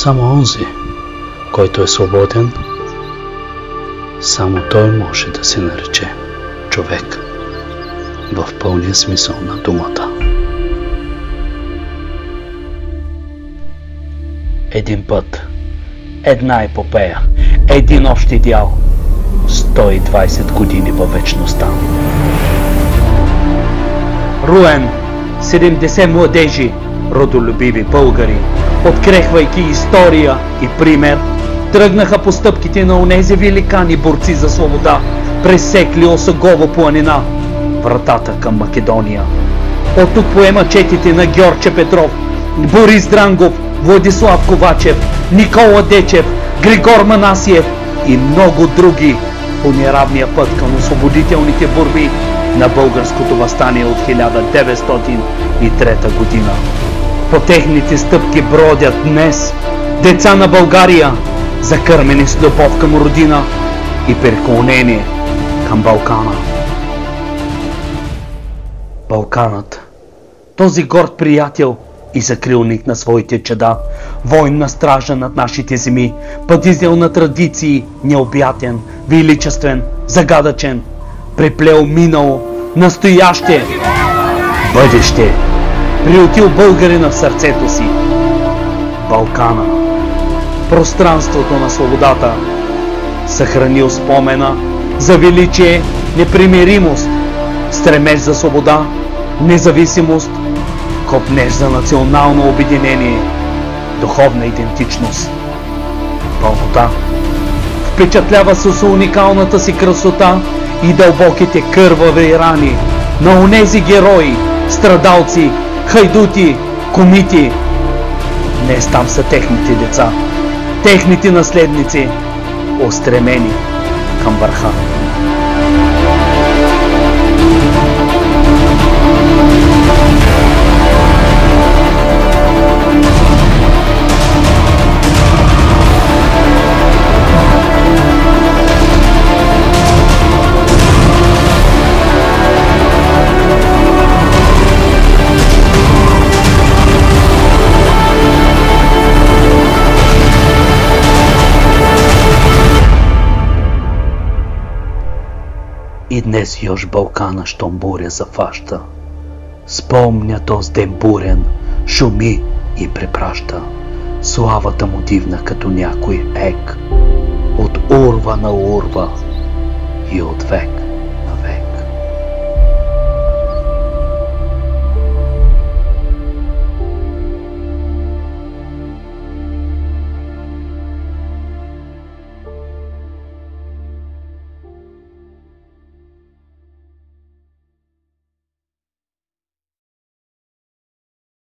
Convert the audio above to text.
Само онзи, който е свободен, само той може да се нарече човек в пълния смисъл на думата. Един път, една епопея, един общ идеал, 120 години във вечността. Руен, 70 младежи, родолюбиви българи, открехвайки история и пример, тръгнаха по стъпките на онези великани борци за свобода, пресекли Осъгова планина, вратата към Македония. От тук поема четите на Георче Петров, Борис Дрангов, Владислав Ковачев, Никола Дечев, Григор Манасиев и много други по неравния път към освободителните борби на българското въстание от 1903 година. По техните стъпки бродят днес деца на България, закърмени с любов към родина и преклонение към Балкана. Балканът, този горд приятел и закрилник на своите чада, войн на стража над нашите земи, пътизел на традиции, необятен, величествен, загадъчен, преплел минало, настояще, бъдеще, приютил българина в сърцето си. Балкана, пространството на свободата, съхранил спомена за величие, непримиримост, стремеж за свобода, независимост, копнеж за национално обединение, духовна идентичност. Пълнота впечатлява с уникалната си красота и дълбоките кървави рани на онези герои, страдалци, хайдути, комити. Днес там са техните деца, техните наследници, устремени към върха. И днес još Балкана, щом буря зафаща, спомня този ден бурен, шуми и препраща. Славата му дивна като някой ек, от урва на урва и от век.